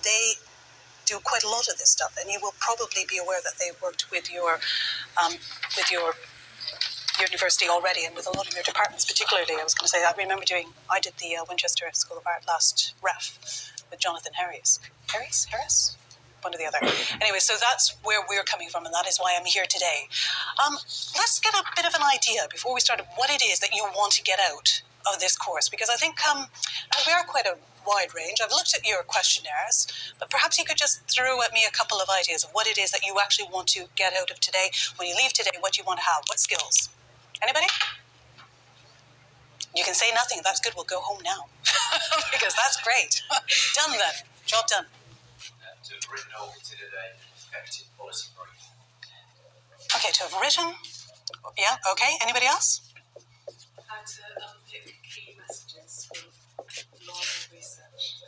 They do quite a lot of this stuff, and you will probably be aware that they've worked with your university already, and with a lot of your departments. Particularly, I was going to say, I did the Winchester School of Art last ref with Jonathan Harris, one or the other. Anyway, so that's where we're coming from, and that is why I'm here today. Let's get a bit of an idea before we start of what it is that you want to get out of this course, because I think we are quite a wide range. I've looked at your questionnaires, but perhaps you could just throw at me a couple of ideas of what it is that you actually want to get out of today. When you leave today, what you want to have, what skills? Anybody? You can say nothing. That's good. We'll go home now because that's great. Done then. Job done. To have written or considered an effective policy brief. Okay, to have written. Yeah, okay. Anybody else? How to unpick key messages from law and research.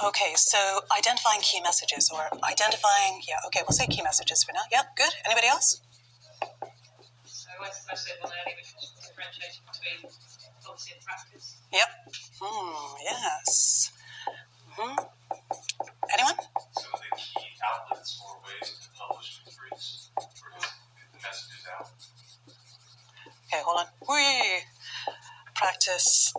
Okay, so identifying key messages or identifying, okay, we'll say key messages for now. Yeah, good. Anybody else? So I said one earlier, which is differentiation between policy and practice. Yep. Yes. Anyone? Some of the key outlets or ways to publish these briefs or to get the messages out. Okay, hold on. Practice.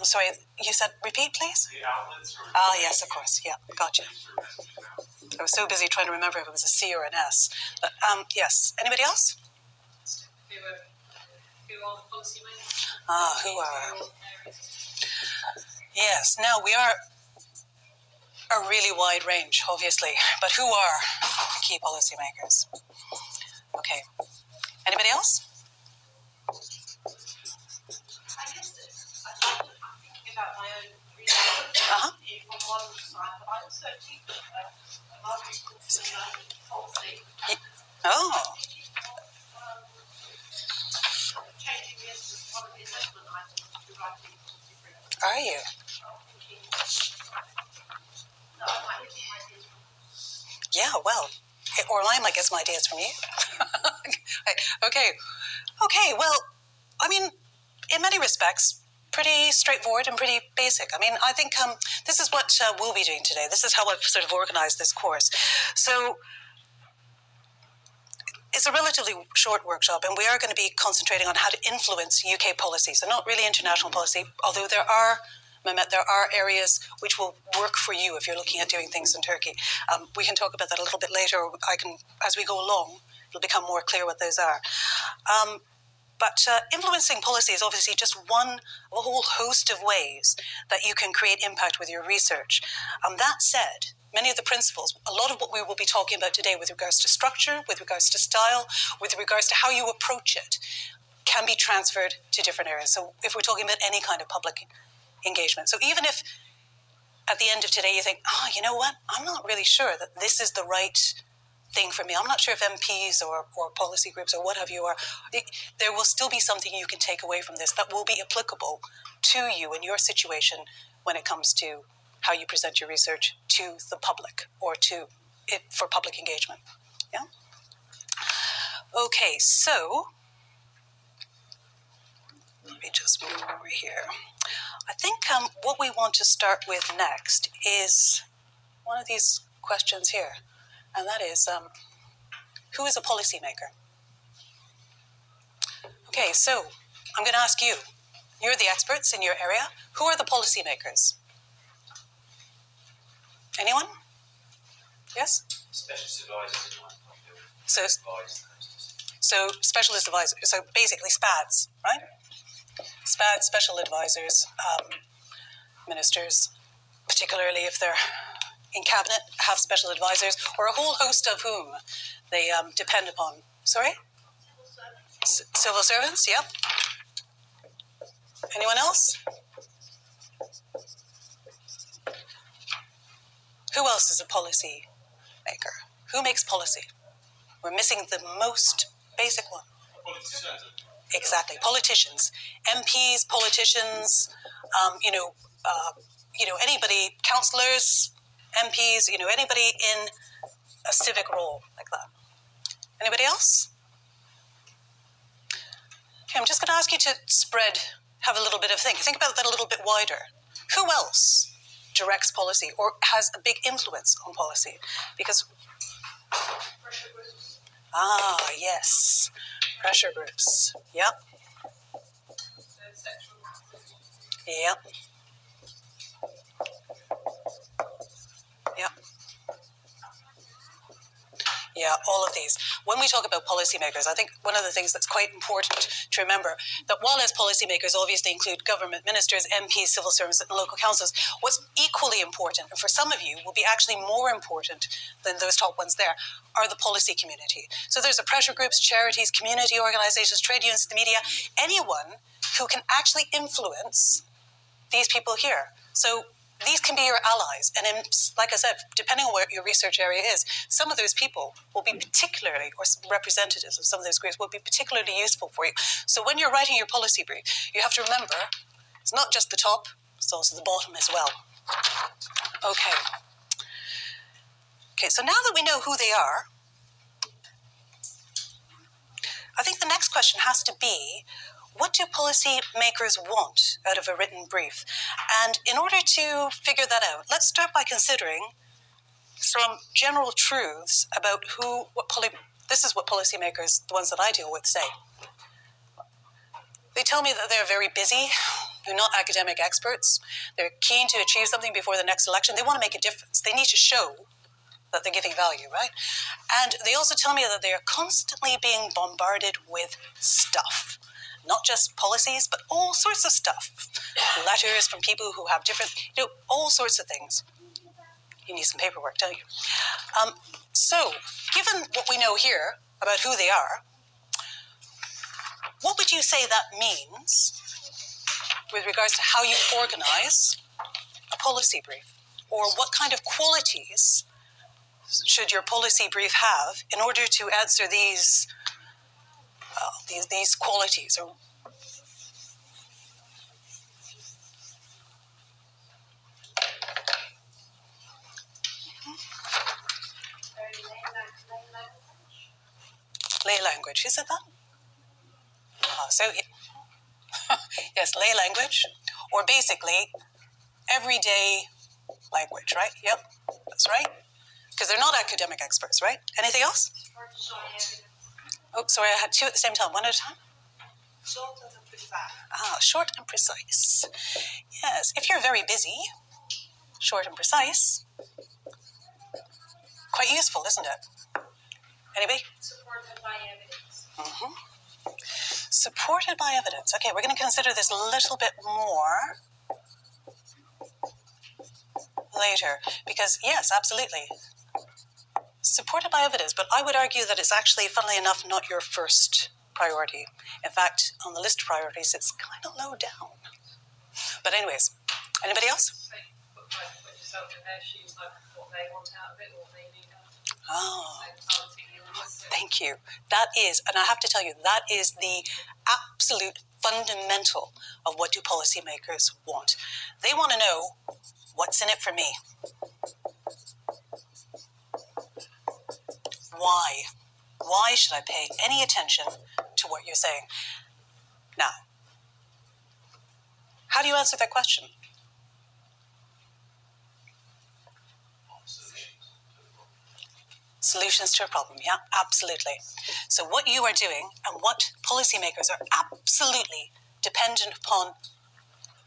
Sorry, you said repeat, please? The outlets or... yes, of course. Yeah, gotcha. I was so busy trying to remember if it was a C or an S. But, yes. Anybody else? Who are the policymakers? Who are? Yes, now we are a really wide range, obviously. But who are the key policymakers? Okay. Anybody else? About my own research Uh-huh. on one side, but I also teach a master's course in policy. Oh. Changing one of the assessment items to writing different. Are you? I might get some ideas from. Yeah, well, or I might get some ideas from you. Okay, well, I mean, in many respects, pretty straightforward and pretty basic. I mean, I think this is what we'll be doing today. This is how I've sort of organized this course. So it's a relatively short workshop, and we are going to be concentrating on how to influence UK policy. So not really international policy, although there are areas which will work for you if you're looking at doing things in Turkey. We can talk about that a little bit later. As we go along, it'll become more clear what those are. But influencing policy is obviously just one of a whole host of ways that you can create impact with your research. That said, many of the principles, a lot of what we will be talking about today with regards to structure, with regards to style, with regards to how you approach it, can be transferred to different areas. So if we're talking about any kind of public engagement. So even if at the end of today you think, you know what, I'm not really sure that this is the right thing for me. I'm not sure if MPs or policy groups or what have you are, there will still be something you can take away from this that will be applicable to you in your situation when it comes to how you present your research to the public or for public engagement. Yeah? Okay, so let me just move over here. I think what we want to start with next is one of these questions here. And that is, who is a policymaker? Okay, so I'm going to ask you. You're the experts in your area. Who are the policymakers? Anyone? Yes? Specialist advisors in my field. So specialist advisors. So basically SPADs, right? SPADs, special advisors, ministers, particularly if they're in cabinet, have special advisors, or a whole host of whom they depend upon. Sorry? Civil servants, yep. Anyone else? Who else is a policy maker? Who makes policy? We're missing the most basic one. Politicians. Exactly, politicians, MPs, politicians, anybody, councillors, MPs, anybody in a civic role like that. Anybody else? Okay, I'm just going to ask you to have a little bit of think about that a little bit wider. Who else directs policy or has a big influence on policy? Because Pressure groups. yes, pressure groups. Yep. Sexual. Yep. Yep. Yeah, all of these. When we talk about policymakers, I think one of the things that's quite important to remember that while as policymakers obviously include government ministers, MPs, civil servants, and local councils, what's equally important, and for some of you will be actually more important than those top ones there, are the policy community. So there's the pressure groups, charities, community organizations, trade unions, the media, anyone who can actually influence these people here. So these can be your allies. And in, like I said, depending on what your research area is, some of those people will be particularly, or representatives of some of those groups will be particularly useful for you. So when you're writing your policy brief, you have to remember it's not just the top, it's also the bottom as well. Okay, so now that we know who they are, I think the next question has to be, what do policy makers want out of a written brief? And in order to figure that out, let's start by considering some general truths about this is what policymakers, the ones that I deal with, say. They tell me that they're very busy, they're not academic experts, they're keen to achieve something before the next election, they want to make a difference, they need to show that they're giving value, right? And they also tell me that they are constantly being bombarded with stuff. Not just policies, but all sorts of stuff. Letters from people who have different, all sorts of things. You need some paperwork, don't you? So, given what we know here about who they are, what would you say that means with regards to how you organize a policy brief? Or what kind of qualities should your policy brief have in order to answer these qualities? Or lay language, who said that? Yes, lay language, or basically everyday language, right? Yep, that's right. Because they're not academic experts, right? Anything else? Oh, sorry, I had two at the same time. One at a time? Short and precise. Short and precise. Yes, if you're very busy, short and precise, quite useful, isn't it? Anybody? Supported by evidence. Mm-hmm. Supported by evidence. Okay, we're going to consider this a little bit more later, because yes, absolutely. Supported by evidence, but I would argue that it's actually, funnily enough, not your first priority. In fact, on the list of priorities, it's kind of low down. But anyways, anybody else? Put yourself in their shoes, like what they want out of it, or what they need out of it. Oh, thank you. That is, and I have to tell you, that is the absolute fundamental of what do policymakers want. They want to know what's in it for me. Why? Why should I pay any attention to what you're saying? Now, how do you answer that question? Solutions to a problem, yeah, absolutely. So what you are doing and what policymakers are absolutely dependent upon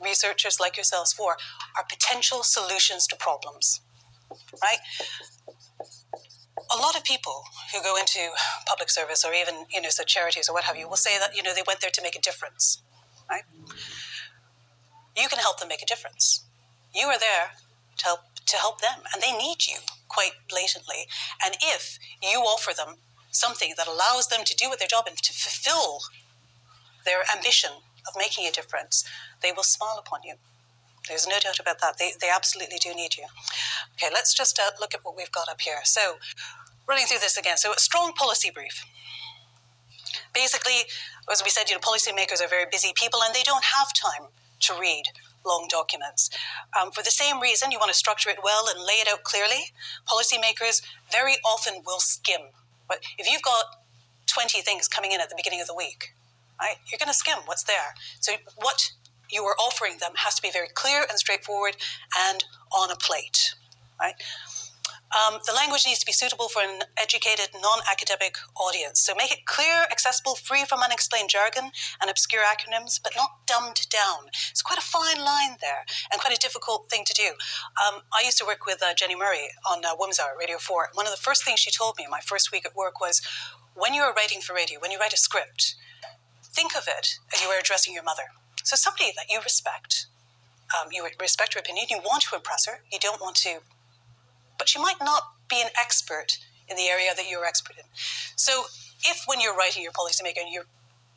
researchers like yourselves for are potential solutions to problems, right? A lot of people who go into public service or even, so charities or what have you, will say that, they went there to make a difference, right? You can help them make a difference. You are there to help them, and they need you quite blatantly. And if you offer them something that allows them to do their job and to fulfill their ambition of making a difference, they will smile upon you. There's no doubt about that. They absolutely do need you. Okay, let's just look at what we've got up here. So, running through this again. So, a strong policy brief. Basically, as we said, policymakers are very busy people and they don't have time to read long documents. For the same reason, you want to structure it well and lay it out clearly. Policymakers very often will skim. But if you've got 20 things coming in at the beginning of the week, right, you're going to skim what's there. So what you are offering them has to be very clear and straightforward and on a plate, right? The language needs to be suitable for an educated, non-academic audience. So make it clear, accessible, free from unexplained jargon and obscure acronyms, but not dumbed down. It's quite a fine line there and quite a difficult thing to do. I used to work with Jenny Murray on Women's Hour, Radio 4. One of the first things she told me in my first week at work was, when you are writing for radio, when you write a script, think of it as you are addressing your mother. So somebody that you respect her opinion, you want to impress her, you don't want to, but she might not be an expert in the area that you're expert in. So if when you're writing your policymaker and you're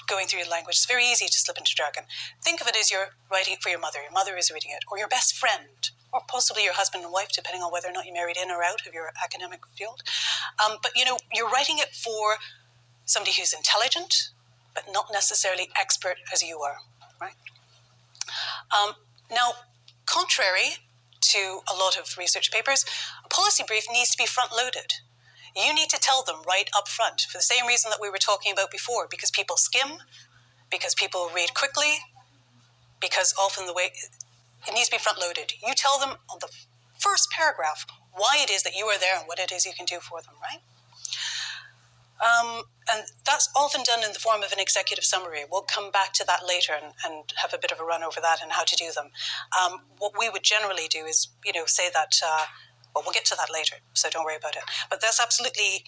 going through your language, it's very easy to slip into jargon. Think of it as you're writing it for your mother is reading it, or your best friend, or possibly your husband and wife, depending on whether or not you married in or out of your academic field. But you're writing it for somebody who's intelligent, but not necessarily expert as you are, right? Now, contrary to a lot of research papers, a policy brief needs to be front-loaded. You need to tell them right up front, for the same reason that we were talking about before, because people skim, because people read quickly, because often the way it needs to be front-loaded. You tell them on the first paragraph why it is that you are there and what it is you can do for them, right? And that's often done in the form of an executive summary. We'll come back to that later and have a bit of a run over that and how to do them. What we would generally do is, say that, well, we'll get to that later, so don't worry about it. But that's absolutely,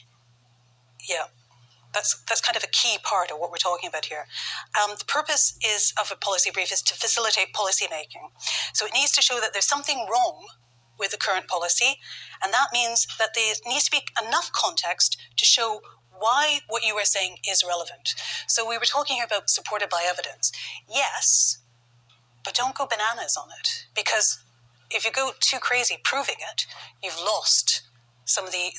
that's kind of a key part of what we're talking about here. The purpose of a policy brief is to facilitate policy making. So it needs to show that there's something wrong with the current policy, and that means that there needs to be enough context to show why what you are saying is relevant. So we were talking here about supported by evidence. Yes, but don't go bananas on it, because if you go too crazy proving it, you've lost some of the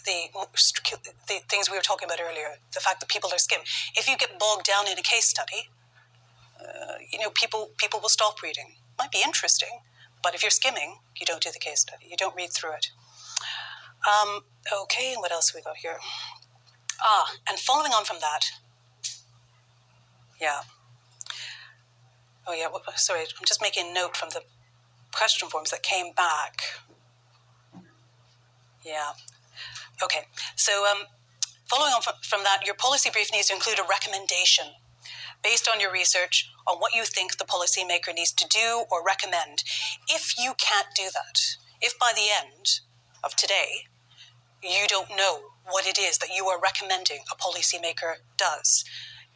things we were talking about earlier, the fact that people are skim. If you get bogged down in a case study, people will stop reading. Might be interesting, but if you're skimming, you don't do the case study. You don't read through it. Okay, what else have we got here? And following on from that, sorry, I'm just making a note from the question forms that came back. Okay, so following on from that, your policy brief needs to include a recommendation based on your research on what you think the policymaker needs to do or recommend. If you can't do that, if by the end of today, you don't know what it is that you are recommending a policymaker does,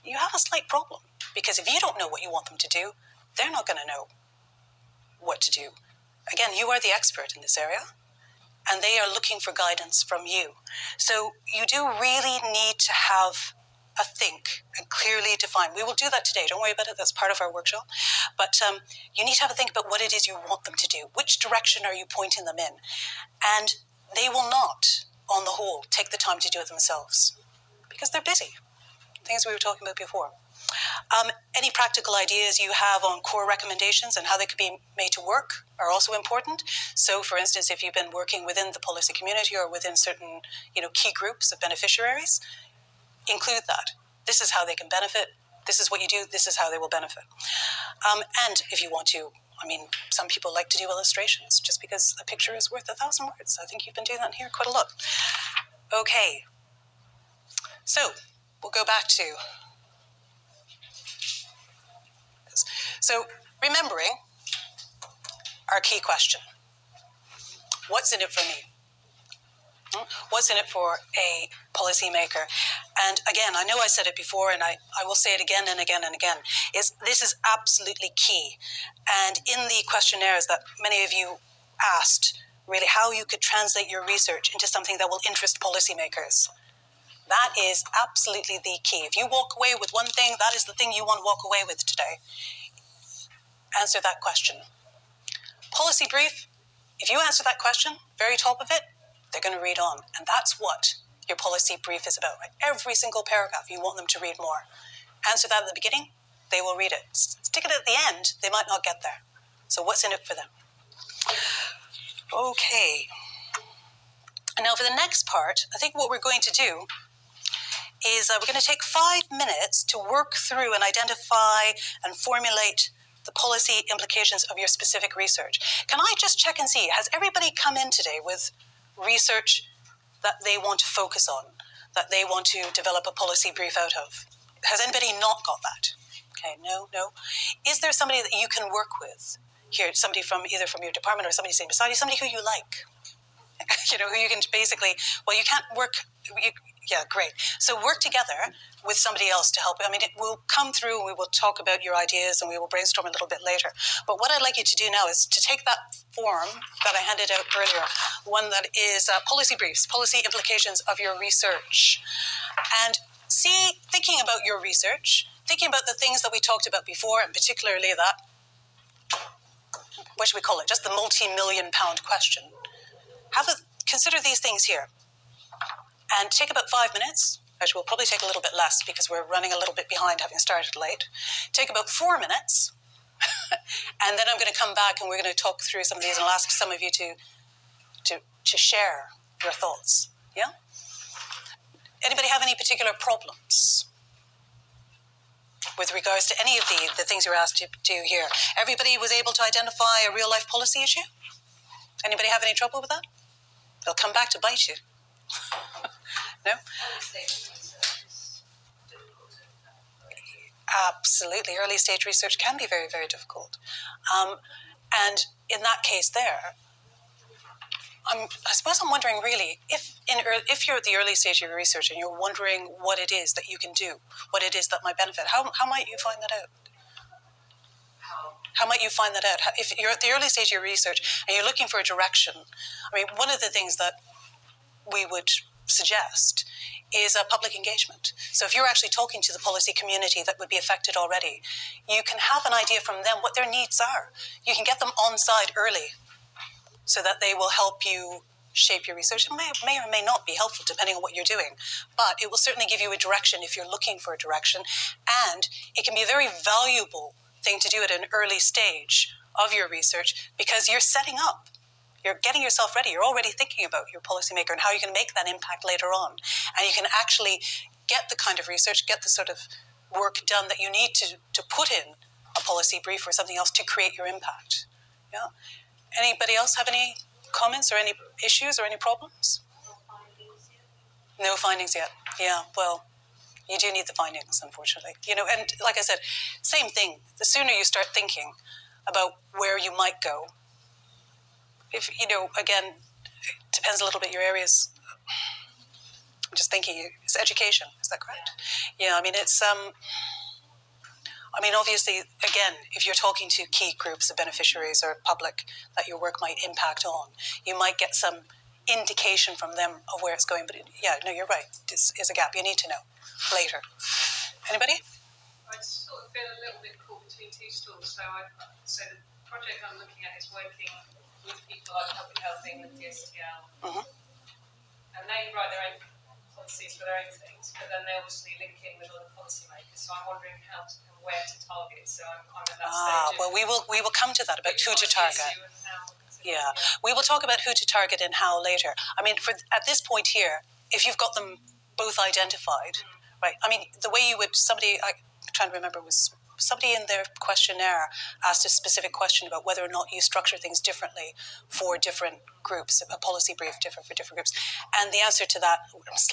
you have a slight problem. Because if you don't know what you want them to do, they're not going to know what to do. Again, you are the expert in this area, and they are looking for guidance from you. So you do really need to have a think and clearly define. We will do that today. Don't worry about it. That's part of our workshop. But you need to have a think about what it is you want them to do. Which direction are you pointing them in? And they will not, on the whole, take the time to do it themselves because they're busy. Things we were talking about before. Any practical ideas you have on core recommendations and how they could be made to work are also important. So, for instance, if you've been working within the policy community or within certain, key groups of beneficiaries, include that. This is how they can benefit. This is what you do. This is how they will benefit. And if you want to, some people like to do illustrations just because a picture is worth 1,000 words. I think you've been doing that here quite a lot. Okay. So, we'll go back to... So, remembering our key question. What's in it for me? What's in it for a policymaker? And again, I know I said it before, and I will say it again and again and again. This is absolutely key. And in the questionnaires that many of you asked, really how you could translate your research into something that will interest policymakers. That is absolutely the key. If you walk away with one thing, that is the thing you want to walk away with today. Answer that question. Policy brief, if you answer that question, very top of it, they're going to read on. And that's what your policy brief is about. Right? Every single paragraph, you want them to read more. Answer that at the beginning, they will read it. Stick it at the end, they might not get there. So what's in it for them? Okay. And now for the next part, I think what we're going to do is we're going to take 5 minutes to work through and identify and formulate the policy implications of your specific research. Can I just check and see, has everybody come in today with research that they want to focus on, that they want to develop a policy brief out of? Has anybody not got that? Okay, no. Is there somebody that you can work with here, somebody from either from your department or somebody sitting beside you, somebody who you like? Who you can basically, well, you can't work, yeah, great. So work together with somebody else to help. I mean, it will come through and we will talk about your ideas and we will brainstorm a little bit later. But what I'd like you to do now is to take that form that I handed out earlier, one that is policy briefs, policy implications of your research. And see, thinking about your research, thinking about the things that we talked about before, and particularly that, what should we call it, just the multi-million-pound question. Consider these things here. And take about 5 minutes, which will probably take a little bit less because we're running a little bit behind having started late. Take about 4 minutes, and then I'm going to come back and we're going to talk through some of these and I'll ask some of you to share your thoughts. Yeah? Anybody have any particular problems with regards to any of the things you're asked to do here? Everybody was able to identify a real-life policy issue? Anybody have any trouble with that? They'll come back to bite you. No? Absolutely. Early stage research can be very, very difficult. And in that case there, I suppose I'm wondering really, if you're at the early stage of your research and you're wondering what it is that you can do, what it is that might benefit, how might you find that out? How might you find that out? If you're at the early stage of your research and you're looking for a direction, I mean, one of the things that we would suggest is a public engagement. So if you're actually talking to the policy community that would be affected already, you can have an idea from them what their needs are. You can get them on side early so that they will help you shape your research. It may or may not be helpful depending on what you're doing, but it will certainly give you a direction if you're looking for a direction, and it can be a very valuable thing to do at an early stage of your research because you're setting up. You're getting yourself ready. You're already thinking about your policymaker and how you can make that impact later on. And you can actually get the kind of research, get the sort of work done that you need to put in a policy brief or something else to create your impact. Yeah. Anybody else have any comments or any issues or any problems? No findings yet. Yeah, well, you do need the findings, unfortunately. And like I said, same thing. The sooner you start thinking about where you might go, if, again, it depends a little bit your areas. I'm just thinking, it's education, is that correct? Yeah, I mean, it's, obviously, again, if you're talking to key groups of beneficiaries or public that your work might impact on, you might get some indication from them of where it's going. But you're right, this is a gap. You need to know later. Anybody? I sort of feel a little bit caught between two stools. So the project I'm looking at is working with people like Public Health England, the STL, and they write their own policies for their own things, but then they obviously link in with other policymakers. So I'm wondering how and where to target. So I'm at that stage. Well, we will come to that about who to target. Yeah, we will talk about who to target and how later. I mean, at this point here, if you've got them both identified, right? I mean, the way you would I'm trying to remember, was somebody in their questionnaire asked a specific question about whether or not you structure things differently for different groups, a policy brief different for different groups. And the answer to that, I was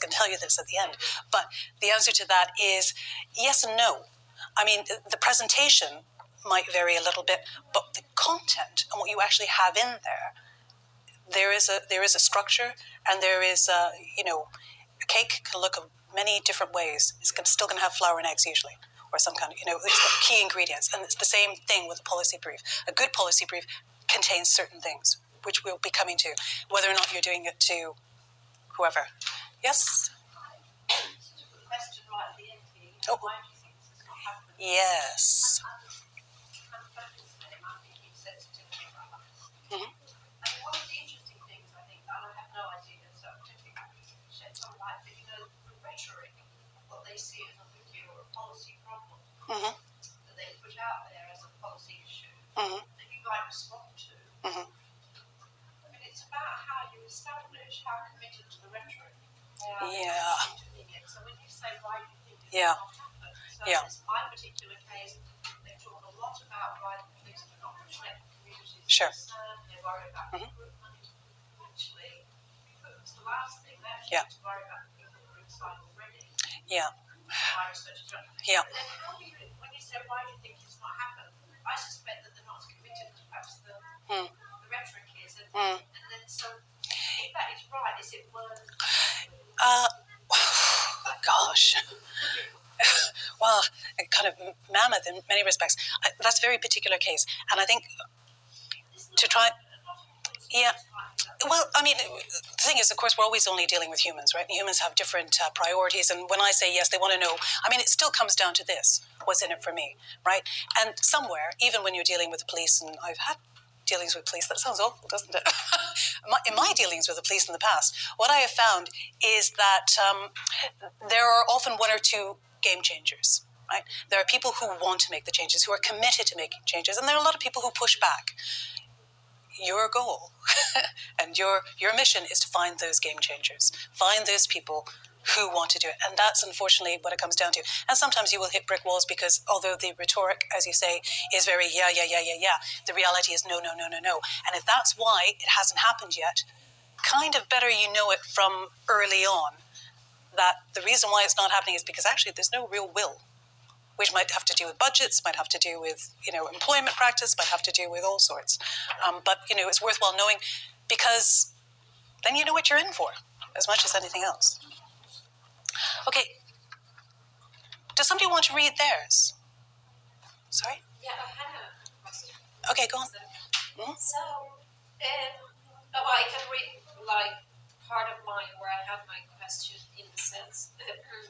going to tell you this at the end, but the answer to that is yes and no. I mean, the presentation might vary a little bit, but the content and what you actually have in there is a structure, and there is a cake can look of many different ways. It's still going to have flour and eggs usually, or some kind of, it's the key ingredients. And it's the same thing with a policy brief. A good policy brief contains certain things, which we'll be coming to, whether or not you're doing it to whoever. Yes? Question right at the end here. Oh. Why do you think this is not happening? Yes. Mm-hmm. And one of the interesting things, I think, and I have no idea, so I don't think I can shed some light, but the rhetoric, what they see as a wiki or a policy problem, that they put out there as a policy issue, that you might respond to. I mean, it's about how you establish, how committed to the rhetoric they are to doing it. So when you say why do you think it's not happened, so in my particular case, they talk a lot about why the police do not reflect the community's Sure. concern. They worry about Mhm. recruitment. Actually, recruitment's the last thing. They actually Yeah. have to worry about the people who are inside already. Yeah. Why research is done. Yeah. But then how do you, when you say why do you think it's not happened, I suspect that they're not as committed as perhaps the rhetoric is. And then so, if that is right, is it worth? Gosh. Well, kind of mammoth in many respects. That's a very particular case. And I think to try... Yeah. Well, I mean, the thing is, of course, we're always only dealing with humans, right? Humans have different priorities. And when I say yes, they want to know, I mean, it still comes down to this. What's in it for me, right? And somewhere, even when you're dealing with the police, and I've had dealings with police, that sounds awful, doesn't it? In my dealings with the police in the past, what I have found is that there are often one or two game changers, right? There are people who want to make the changes, who are committed to making changes, and there are a lot of people who push back. Your goal and your mission is to find those game changers, find those people who want to do it. And that's unfortunately what it comes down to. And sometimes you will hit brick walls because although the rhetoric, as you say, is very yeah, the reality is no. And if that's why it hasn't happened yet, kind of better you know it from early on that the reason why it's not happening is because actually there's no real will, which might have to do with budgets, might have to do with, employment practice, might have to do with all sorts. But, it's worthwhile knowing because then you know what you're in for as much as anything else. Okay. Does somebody want to read theirs? Sorry? Yeah, I had a question. Okay, go on. So, I can read part of mine where I have my question in the sense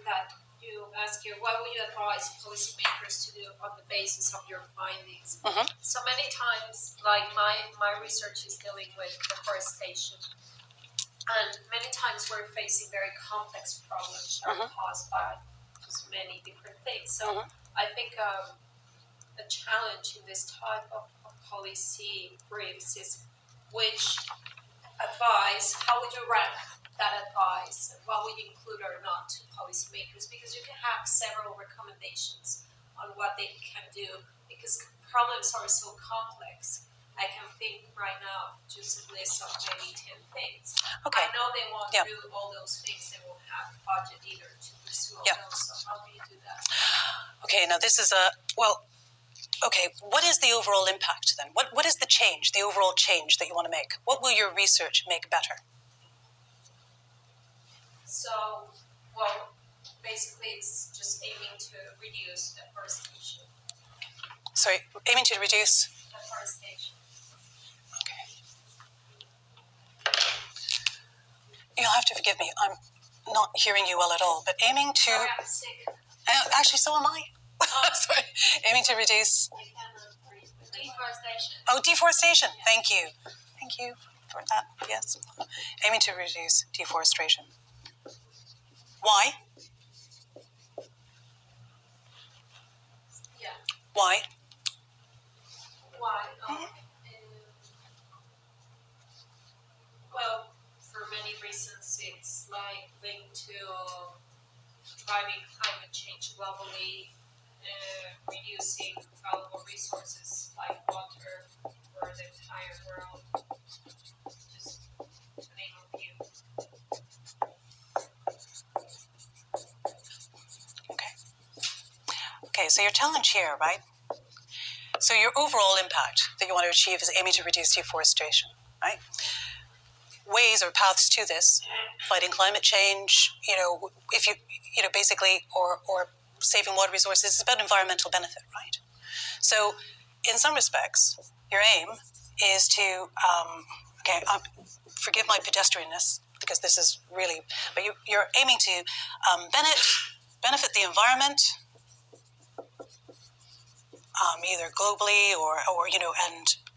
that you ask what would you advise policymakers to do on the basis of your findings? So many times, my research is dealing with deforestation, and many times we're facing very complex problems that are caused by just many different things. So I think a challenge in this type of policy briefs is which advice, how would you rank that advice, what would you include or not to policymakers, because you can have several recommendations on what they can do because problems are so complex. I can think right now just a list of maybe 10 things. Okay. I know they won't do all those things, they won't have budget either to pursue all those, so how do you do that? Okay, now this is what is the overall impact then? What is the change, the overall change that you want to make? What will your research make better? So, basically it's just aiming to reduce deforestation. Sorry, aiming to reduce? Deforestation. Okay. You'll have to forgive me. I'm not hearing you well at all, but aiming to... Sorry, I'm sick. Actually, so am I. Sorry. Aiming to reduce... Deforestation. Oh, deforestation. Thank you. Thank you for that. Yes. Aiming to reduce deforestation. Why? Yeah. Why? Why? Well, for many reasons, it's linked to driving climate change globally, reducing valuable resources like water for the entire world. Just to name a few. Okay, so your challenge here, right? So your overall impact that you want to achieve is aiming to reduce deforestation, right? Ways or paths to this, fighting climate change, if you basically, or saving water resources, is about environmental benefit, right? So in some respects, your aim is to, forgive my pedestrianness, because this is really, but you're aiming to benefit the environment, either globally or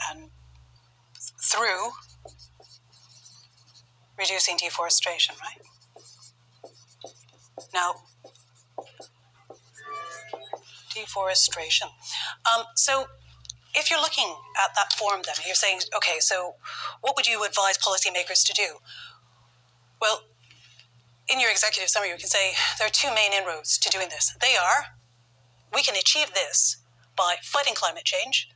and through reducing deforestation, right? Now, deforestation. So if you're looking at that form then, you're saying, okay, so what would you advise policymakers to do? Well, in your executive summary, you can say there are two main inroads to doing this. They are, we can achieve this by fighting climate change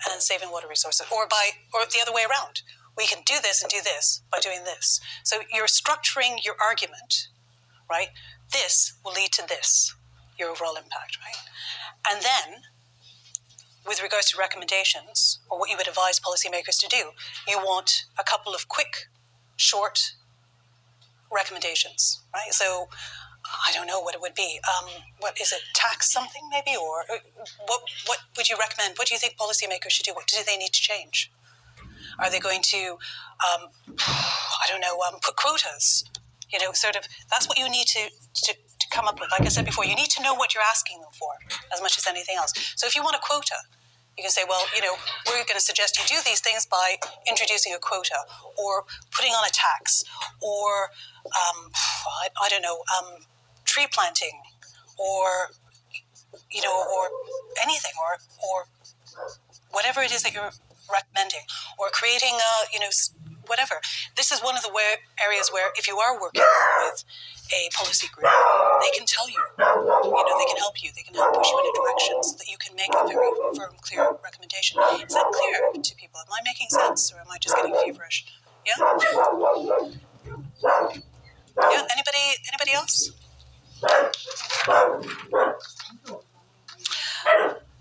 and saving water resources, or the other way around. We can do this and do this by doing this. So you're structuring your argument, right? This will lead to this, your overall impact, right? And then, with regards to recommendations, or what you would advise policymakers to do, you want a couple of quick, short recommendations, right? So, I don't know what it would be. What is it? Tax something, maybe, or what would you recommend? What do you think policymakers should do? What do they need to change? Are they going to, put quotas? Sort of. That's what you need to come up with. Like I said before, you need to know what you're asking them for as much as anything else. So if you want a quota, you can say, well, we're going to suggest you do these things by introducing a quota, or putting on a tax, or tree planting, or anything, or whatever it is that you're recommending, or creating whatever. This is one of the areas where, if you are working with a policy group, they can tell you, they can help you, they can help push you in a direction so that you can make a very firm, clear recommendation. Is that clear to people? Am I making sense, or am I just getting feverish? Yeah? Yeah, anybody else?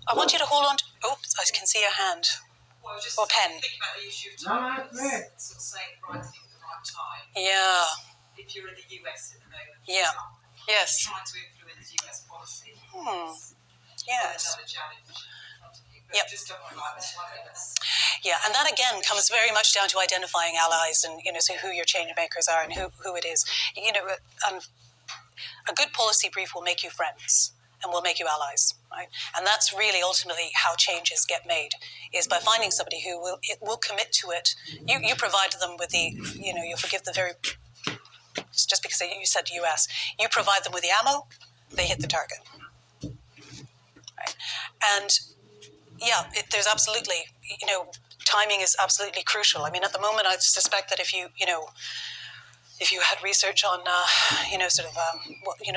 I want you to hold on to, I can see a hand. Well, just or pen. think about the issue of time. Sort of saying the right thing at the right time. Yeah. If you're in the US at the moment, Yeah. Yes. trying to influence US policy. Yes. Another challenge in front of you. But Yep. just don't worry about this one. Yeah, and that again comes very much down to identifying allies and so who your change makers are and who it is. A good policy brief will make you friends and will make you allies, right? And that's really ultimately how changes get made, is by finding somebody who will commit to it. You provide them with the, you'll forgive the very, just because you said US, you provide them with the ammo, they hit the target, right? And yeah, there's absolutely, timing is absolutely crucial. I mean, at the moment, I suspect that if you had research on,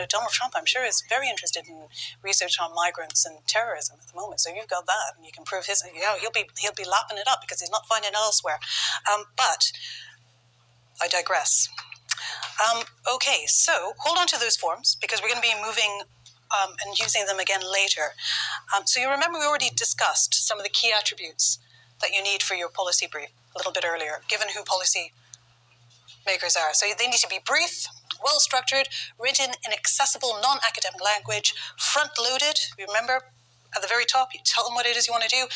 Donald Trump, I'm sure, is very interested in research on migrants and terrorism at the moment. So you've got that, and you can prove his. He'll be lapping it up because he's not finding it elsewhere. But I digress. Okay, so hold on to those forms because we're going to be moving and using them again later. So you remember we already discussed some of the key attributes that you need for your policy brief a little bit earlier, given who policy makers are. So they need to be brief, well-structured, written in accessible, non-academic language, front-loaded. Remember, at the very top, you tell them what it is you want to do,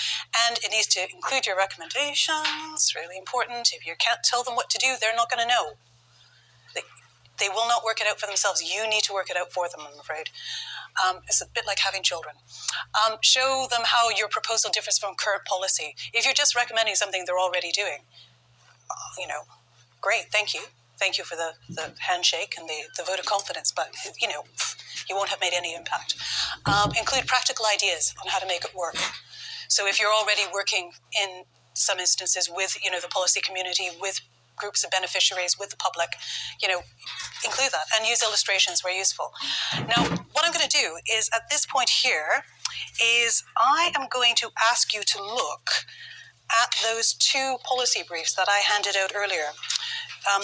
and it needs to include your recommendations. Really important. If you can't tell them what to do, they're not going to know. They will not work it out for themselves. You need to work it out for them, I'm afraid. It's a bit like having children. Show them how your proposal differs from current policy. If you're just recommending something they're already doing, great, thank you. Thank you for the handshake and the vote of confidence, but, you won't have made any impact. Include practical ideas on how to make it work. So if you're already working in some instances with, the policy community, with groups of beneficiaries, with the public, include that and use illustrations where useful. Now, what I'm going to do is, at this point here, is I am going to ask you to look at those two policy briefs that I handed out earlier.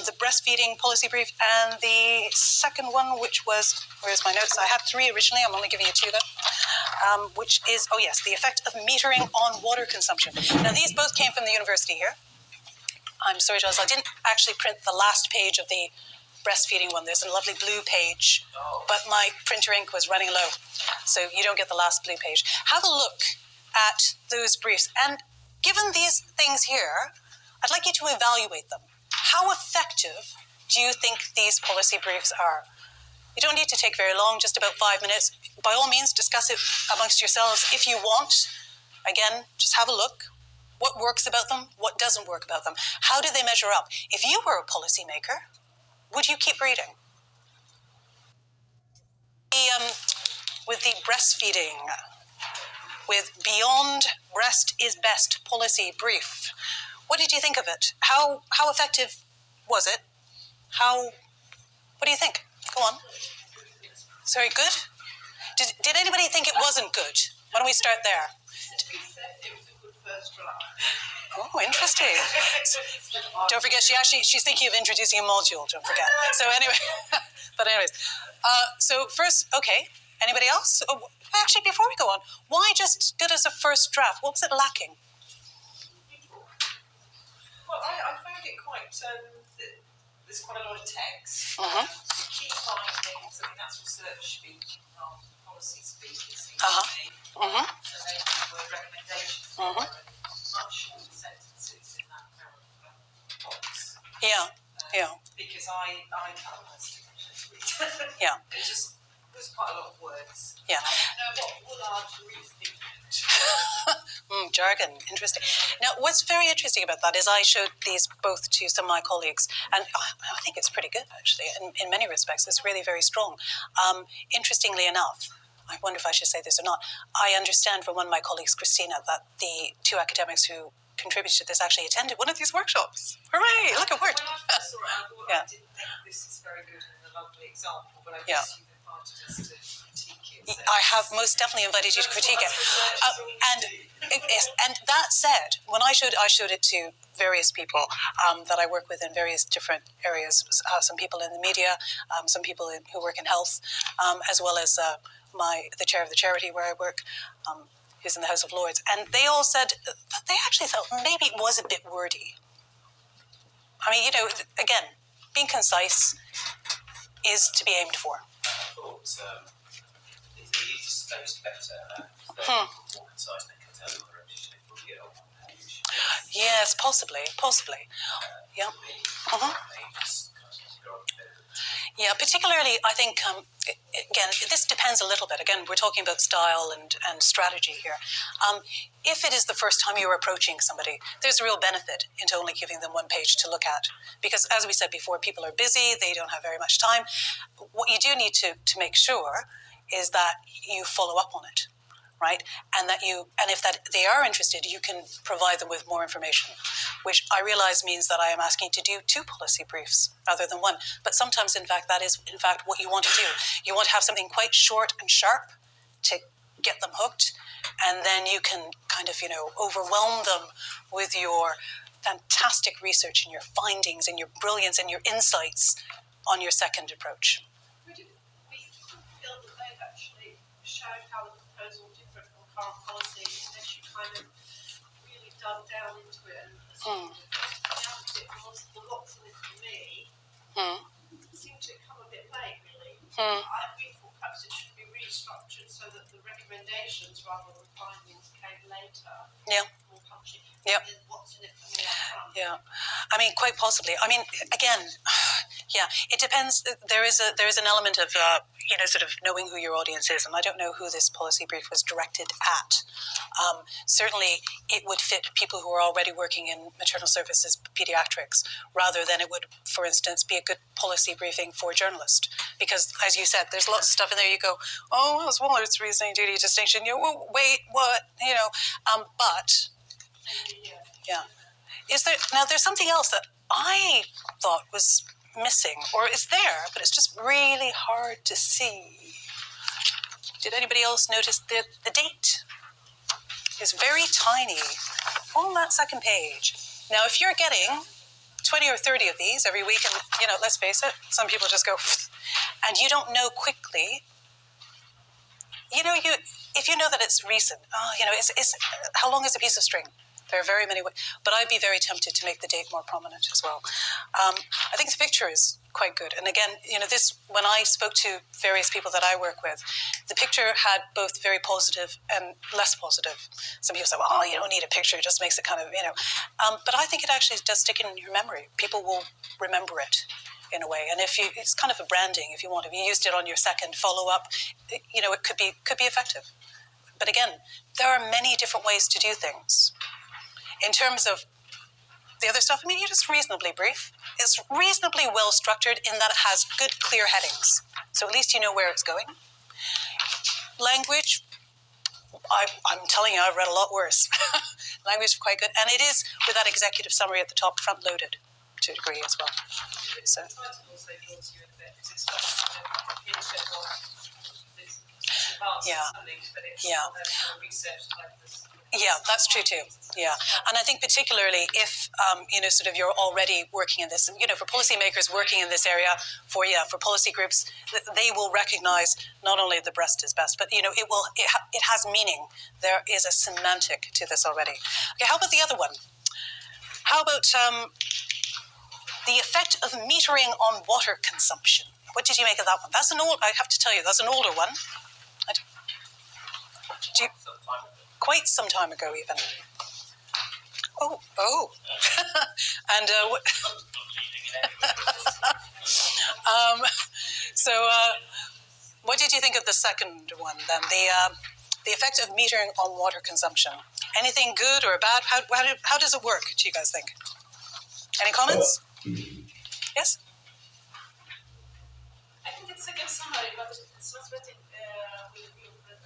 The breastfeeding policy brief and the second one, which was, where's my notes? I had 3 originally, I'm only giving you 2 though, which is, the effect of metering on water consumption. Now, these both came from the university here. I'm sorry, Giles, I didn't actually print the last page of the breastfeeding one. There's a lovely blue page, but my printer ink was running low, so you don't get the last blue page. Have a look at those briefs, and given these things here, I'd like you to evaluate them. How effective do you think these policy briefs are? You don't need to take very long, just about 5 minutes. By all means, discuss it amongst yourselves if you want. Again, just have a look. What works about them? What doesn't work about them? How do they measure up? If you were a policymaker, would you keep reading? With the breastfeeding, with Beyond Breast is Best policy brief, what did you think of it? How effective was it? What do you think? Go on. Sorry, good? Did anybody think it wasn't good? Why don't we start there? It was a good first draft. Oh, interesting. Don't forget, she's thinking of introducing a module, don't forget. So anyway, but anyways. So first, okay, anybody else? Oh, actually, before we go on, why just good as a first draft? What was it lacking? Well, I found it quite, there's quite a lot of text. Mm-hmm. The key findings, I mean, that's research speak, not policy speak, it seems Uh-huh. to me. Mm-hmm. So maybe the word recommendations Mhm. are much shorter sentences in that box. Yeah, yeah. Because I can't read. Yeah. It just was quite a lot of words. Yeah. What Woollard's reasoning Jargon, interesting. Now, what's very interesting about that is I showed these both to some of my colleagues, and I think it's pretty good, actually, in many respects. It's really very strong. Interestingly enough, I wonder if I should say this or not, I understand from one of my colleagues, Christina, that the two academics who contributed to this actually attended one of these workshops. Hooray, look, it worked. When I first saw it, I thought, Yeah. I didn't think this is very good and a lovely example, but I Yeah. guess you've invited us to critique it. So I have most definitely invited you to critique it. And that said, when I showed it to various people that I work with in various different areas, some people in the media, some people who work in health, as well as the chair of the charity where I work, who's in the House of Lords, and they all said that they actually thought maybe it was a bit wordy. I mean, again, being concise is to be aimed for. I thought it is spaced better, more concise than cut out of the repetition. It would get on one page. Yes, possibly. Yeah. Maybe just kind of go on a bit. Yeah, particularly, I think, again, this depends a little bit. Again, we're talking about style and strategy here. If it is the first time you're approaching somebody, there's a real benefit into only giving them one page to look at. Because, as we said before, people are busy, they don't have very much time. What you do need to make sure is that you follow up on it, right? And if they are interested, you can provide them with more information, which I realize means that I am asking to do 2 policy briefs rather than 1. But sometimes, in fact, that is, what you want to do. You want to have something quite short and sharp to get them hooked, and then you can kind of, overwhelm them with your fantastic research and your findings and your brilliance and your insights on your second approach. We feel that they've actually showed how the proposal different from current policy unless you kind of really dug down into it and the lots in it for me seem to come a bit late, really. We thought perhaps it should be restructured so that the recommendations rather than findings came later. Yeah. More punchy. Yep. And what's in it for me up front. Yeah, I mean, quite possibly. I mean, again, yeah, it depends. There is an element of sort of knowing who your audience is, and I don't know who this policy brief was directed at. Certainly, it would fit people who are already working in maternal services, pediatrics, rather than it would, for instance, be a good policy briefing for a journalist. Because, as you said, there's lots of stuff in there. You go, oh, well, Waller's reasoning, duty, distinction. Well, wait, what? But. Yeah. There's something else that I thought was missing, or it's there, but it's just really hard to see. Did anybody else notice the date? It's very tiny on that second page. Now, if you're getting 20 or 30 of these every week, and, let's face it, some people just go, and you don't know quickly, if you know that it's recent, it's how long is a piece of string? There are very many ways, but I'd be very tempted to make the date more prominent as well. I think the picture is quite good. And again, when I spoke to various people that I work with, the picture had both very positive and less positive. Some people say, well, you don't need a picture, it just makes it kind of, but I think it actually does stick in your memory. People will remember it in a way. And it's kind of a branding, if you want. If you used it on your second follow-up, it could be effective. But again, there are many different ways to do things. In terms of the other stuff, it is reasonably brief. It's reasonably well structured in that it has good, clear headings. So at least you know where it's going. Language, I'm telling you, I've read a lot worse. Language is quite good. And it is, with that executive summary at the top, front-loaded to a degree as well. So. The title also draws you in a bit, because it's got kind of hint of this advanced Yeah. something, but it's Yeah. not a kind of research type of. Yeah, that's true too. Yeah, and I think particularly if sort of you're already working in this, for policymakers working in this area, for policy groups, they will recognise not only the breast is best, but it has meaning. There is a semantic to this already. Okay, how about the other one? How about the effect of metering on water consumption? What did you make of that one? I have to tell you, that's an older one. Quite some time ago, even. Oh. And what did you think of the second one then? The effect of metering on water consumption. Anything good or bad? How does it work, do you guys think? Any comments? Yes? I think it's a good summary, but it's not written with a view of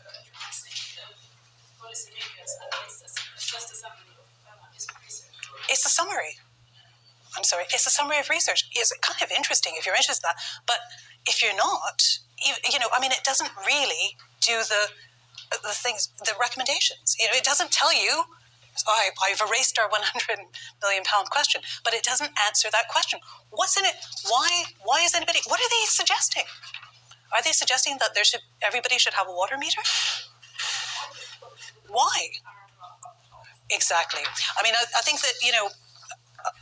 policymakers, and it's just a summary of research. It's a summary. I'm sorry, it's a summary of research. It's kind of interesting if you're interested in that, but if you're not, it doesn't really do the things, the recommendations. It doesn't tell you, I've erased our £100 billion question, but it doesn't answer that question. What's in it? Why is anybody? What are they suggesting? Are they suggesting that everybody should have a water meter? Why? Exactly. I think that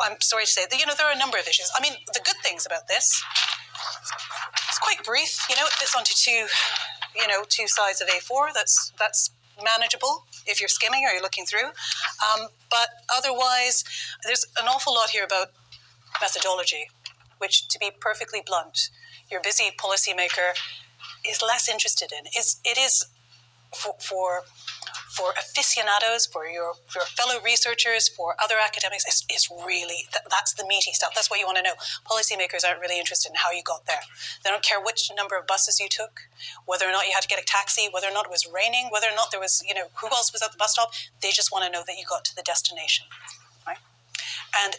I'm sorry to say that there are a number of issues. The good things about this, it's quite brief. It fits onto two sides of A4. That's manageable if you're skimming or you're looking through. But otherwise, there's an awful lot here about methodology, which, to be perfectly blunt, your busy policymaker is less interested in. It is for aficionados, for your fellow researchers, for other academics, it's really, that's the meaty stuff. That's what you want to know. Policymakers aren't really interested in how you got there. They don't care which number of buses you took, whether or not you had to get a taxi, whether or not it was raining, whether or not there was, who else was at the bus stop. They just want to know that you got to the destination, right? And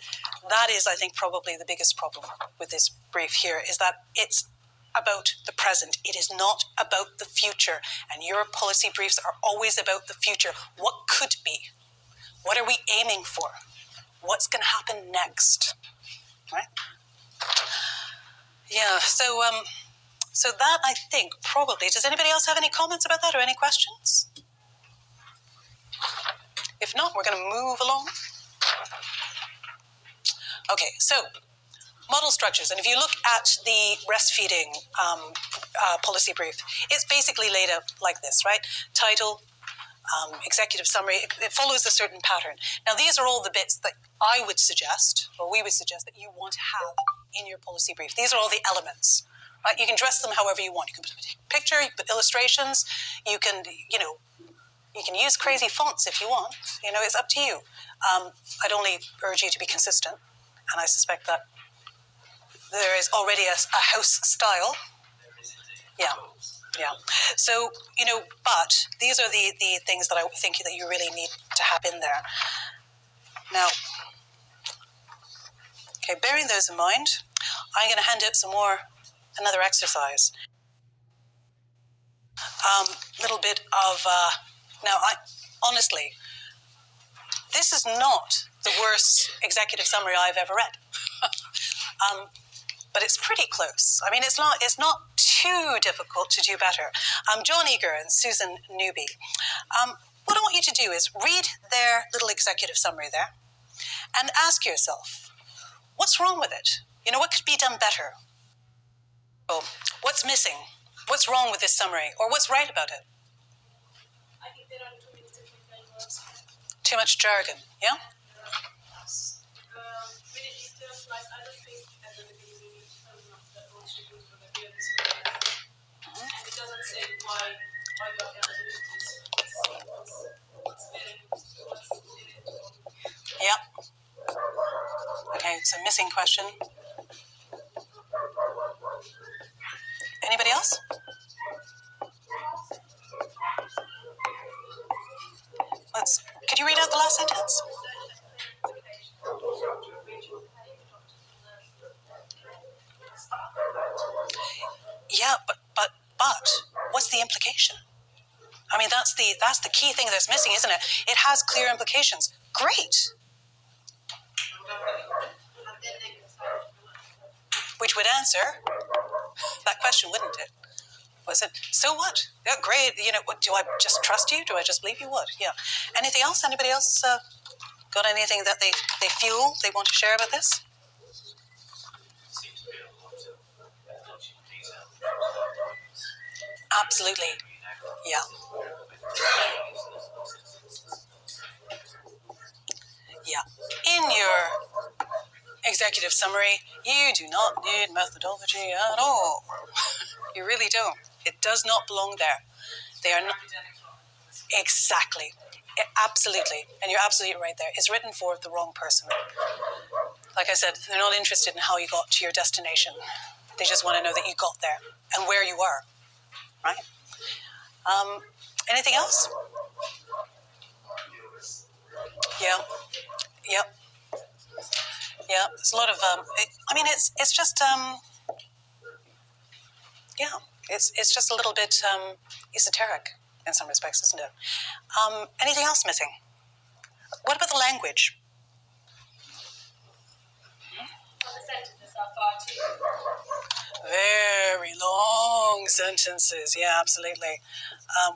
that is, I think, probably the biggest problem with this brief here, is that it's about the present. It is not about the future. And your policy briefs are always about the future. What could be? What are we aiming for? What's going to happen next? Right? Yeah, so that, I think, probably... Does anybody else have any comments about that or any questions? If not, we're going to move along. Okay, so... model structures. And if you look at the breastfeeding policy brief, it's basically laid out like this, right? Title, executive summary. It follows a certain pattern. Now, these are all the bits that I would suggest, or we would suggest, that you want to have in your policy brief. These are all the elements, right? You can dress them however you want. You can put a picture, you can put illustrations, you can, you can use crazy fonts if you want. It's up to you. I'd only urge you to be consistent, and I suspect that there is already a house style. Yeah. So, but these are the things that I think that you really need to have in there. Now, okay, bearing those in mind, I'm going to hand out another exercise. Little bit of, now, honestly, this is not the worst executive summary I've ever read. But it's pretty close. It's not too difficult to do better. John Eager and Susan Newby. What I want you to do is read their little executive summary there and ask yourself, what's wrong with it? What could be done better? Oh, what's missing? What's wrong with this summary? Or what's right about it? I think there are too many technical words. Too much jargon, yeah? Many details, like I don't think at the beginning we need to tell them that all should do for the buildings. And it doesn't say why you have to do this. It's very Yep. Okay, so missing question. Anybody else? Could you read out the last sentence? Yeah, but what's the implication? I mean, that's the key thing that's missing, isn't it? It has clear implications. Great. Which would answer that question, wouldn't it? Was it, so what? Yeah, great. You know, do I just trust you? Do I just believe you? What? Yeah. Anything else? Anybody else got anything that they feel they want to share about this? Seems to be a lot of logic detail. Absolutely. Yeah. Yeah. In your executive summary, you do not need methodology at all. You really don't. It does not belong there. They are not. Exactly. Absolutely. And you're absolutely right there. It's written for the wrong person. Like I said, they're not interested in how you got to your destination. They just want to know that you got there and where you are. Right? Anything else? Yeah. Yep. Yeah. There's a lot of. I mean, it's just. Yeah. It's just a little bit esoteric in some respects, isn't it? Anything else missing? What about the language? Well, the sentences are far too Very long sentences. Yeah, absolutely.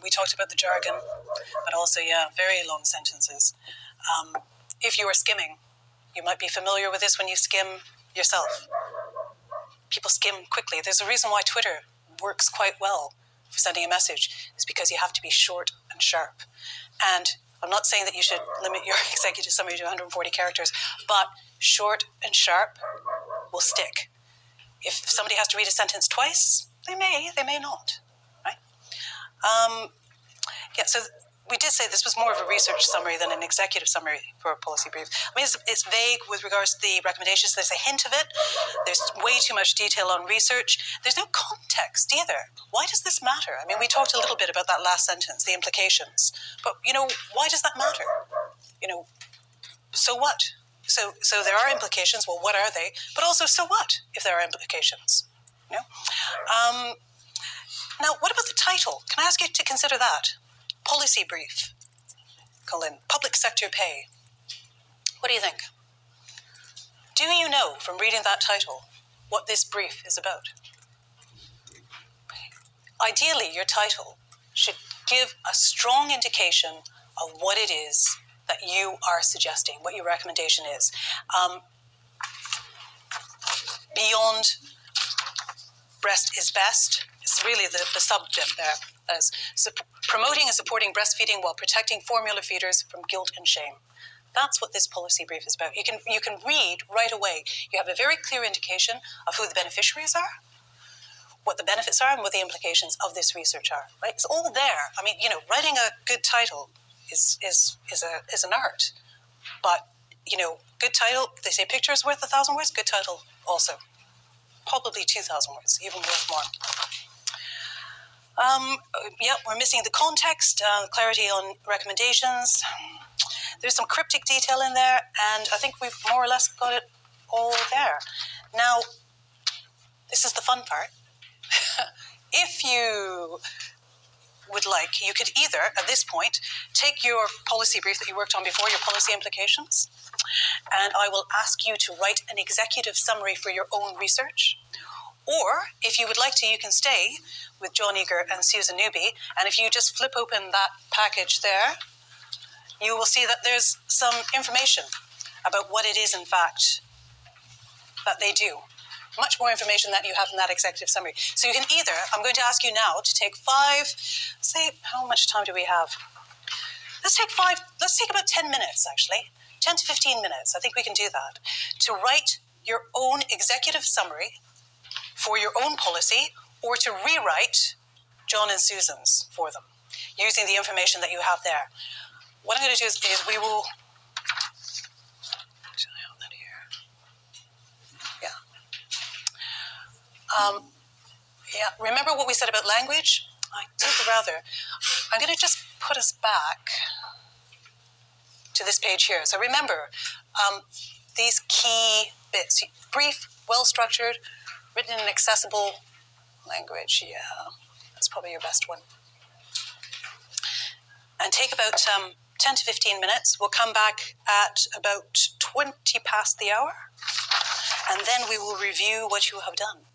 We talked about the jargon, but also, yeah, very long sentences. If you are skimming, you might be familiar with this when you skim yourself. People skim quickly. There's a reason why Twitter works quite well for sending a message. It's because you have to be short and sharp. And I'm not saying that you should limit your executive summary to 140 characters, but short and sharp will stick. If somebody has to read a sentence twice, they may not, right? Yeah, so we did say this was more of a research summary than an executive summary for a policy brief. I mean, it's vague with regards to the recommendations. There's a hint of it. There's way too much detail on research. There's no context either. Why does this matter? I mean, we talked a little bit about that last sentence, the implications. But, why does that matter? So what? So there are implications. Well, what are they? But also, so what if there are implications? Now, what about the title? Can I ask you to consider that? Policy brief. Colin, public sector pay. What do you think? Do you know from reading that title what this brief is about? Ideally, your title should give a strong indication of what it is that you are suggesting, what your recommendation is. Beyond breast is best, it's really the subject there. As promoting and supporting breastfeeding while protecting formula feeders from guilt and shame. That's what this policy brief is about. You can read right away. You have a very clear indication of who the beneficiaries are, what the benefits are, and what the implications of this research are. Right? It's all there. I mean, writing a good title is an art. But good title. They say picture is worth 1,000 words. Good title also, probably 2,000 words, even worth more. We're missing the context, clarity on recommendations. There's some cryptic detail in there, and I think we've more or less got it all there. Now, this is the fun part. If you would like, you could either, at this point, take your policy brief that you worked on before, your policy implications, and I will ask you to write an executive summary for your own research. Or, if you would like to, you can stay with John Eager and Susan Newby, and if you just flip open that package there, you will see that there's some information about what it is, in fact, that they do. Much more information that you have in that executive summary. So you can either, I'm going to ask you now to take 5, say, how much time do we have? Let's take about 10 minutes, actually. 10 to 15 minutes, I think we can do that. To write your own executive summary for your own policy, or to rewrite John and Susan's for them, using the information that you have there. What I'm going to do is we will... Should I have that here? Yeah. Remember what we said about language? I think rather. I'm going to just put us back to this page here. So remember, these key bits. Brief, well-structured, written in accessible language. Yeah, that's probably your best one. and take about 10 to 15 minutes. We'll come back at about 20 past the hour, and then we will review what you have done.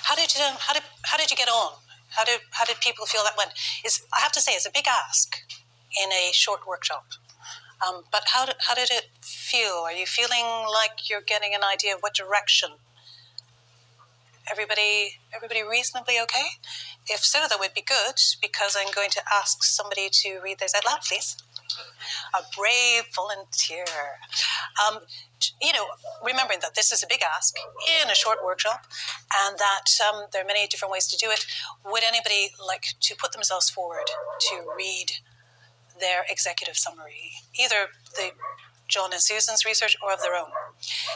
How did you get on? How did people feel that went? I have to say, it's a big ask in a short workshop. But how did it feel? Are you feeling like you're getting an idea of what direction? Everybody reasonably okay? If so, that would be good, because I'm going to ask somebody to read this out loud, please. A brave volunteer. Remembering that this is a big ask in a short workshop, and that there are many different ways to do it, would anybody like to put themselves forward to read their executive summary, either the John and Susan's research or of their own?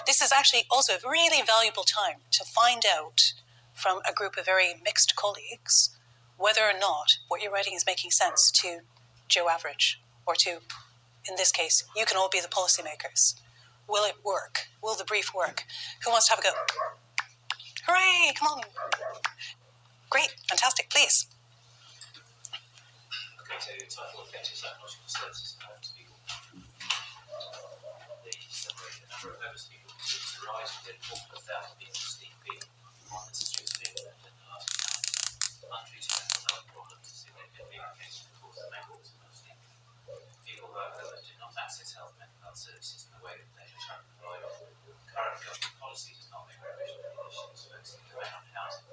This is actually also a really valuable time to find out from a group of very mixed colleagues whether or not what you're writing is making sense to Joe Average, or to, in this case, you can all be the policymakers. Will it work? Will the brief work? Who wants to have a go? Hooray, come on. Great, fantastic, please. Okay, so the title, Effective Psychological Services for Homeless People. They separate the number of homeless people to rise within 4,000 people to sleep in on the streets of England in the last month. Untreated mental health problems are significantly increased the cause of mental illness. People who are homeless do not access health and mental health services in the way that they should provide. Current government policy does not make provision for issues focusing around housing.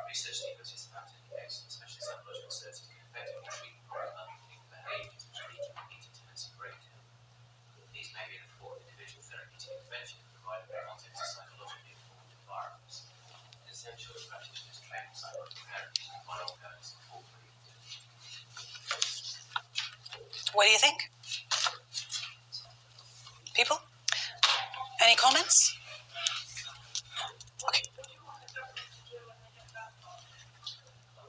Research indicates that especially psychological services can effectively treat unthinking behaviours which lead to repeated tendency breakdown. These may be in the form of individual therapeutic intervention provided in the context of psychologically informed environments. Essential as practitioners train in psychological therapies to provide ongoing support for What do you think? People? Any comments? Okay. I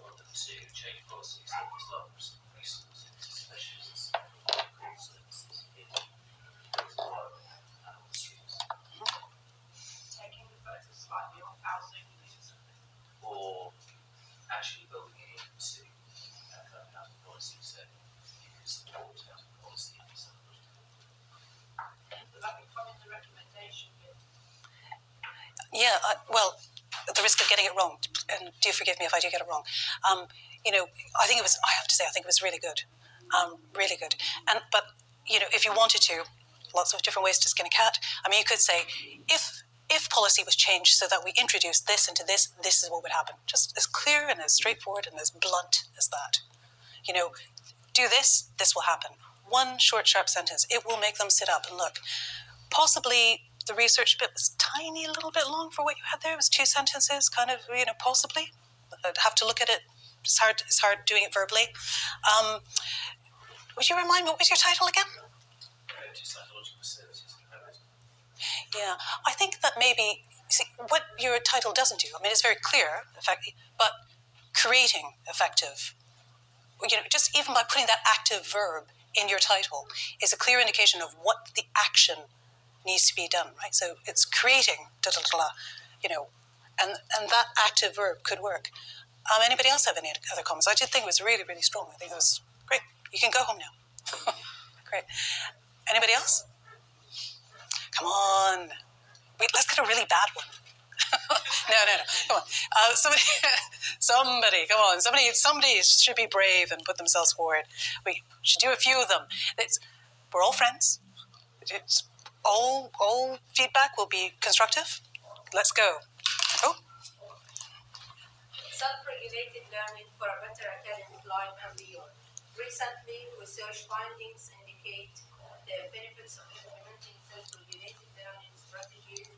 want them to change policies that start with some resources, specialists, services in environment and on the streets. Taking the focus slightly off housing, Or actually building it into housing policies that you can support housing policy and psychological. would that be from the recommendation bit? Yeah, well, at the risk of getting it wrong, and do forgive me if I do get it wrong, I think it was really good. Really good. But if you wanted to, lots of different ways to skin a cat. I mean, you could say, if policy was changed so that we introduced this into this is what would happen. Just as clear and as straightforward and as blunt as that. Do this will happen. One short, sharp sentence. It will make them sit up and look. Possibly the research bit was tiny, a little bit long for what you had there. It was 2 sentences, kind of, possibly. I'd have to look at it. It's hard doing it verbally. Would you remind me, what was your title again? Psychological services. Yeah, I think that maybe, what your title doesn't do, I mean, it's very clear, but creating effective, just even by putting that active verb in your title is a clear indication of what the action needs to be done, right? So it's creating, and that active verb could work. Anybody else have any other comments? I did think it was really, really strong. I think it was great. You can go home now. Great. Anybody else? Come on. Wait, let's get a really bad one. No. Come on. Somebody, come on. Somebody should be brave and put themselves forward. We should do a few of them. We're all friends. All feedback will be constructive. Let's go. Oh. Self-regulated learning for a better academic life and beyond. Recently, research findings indicate the benefits of implementing self-regulated learning strategies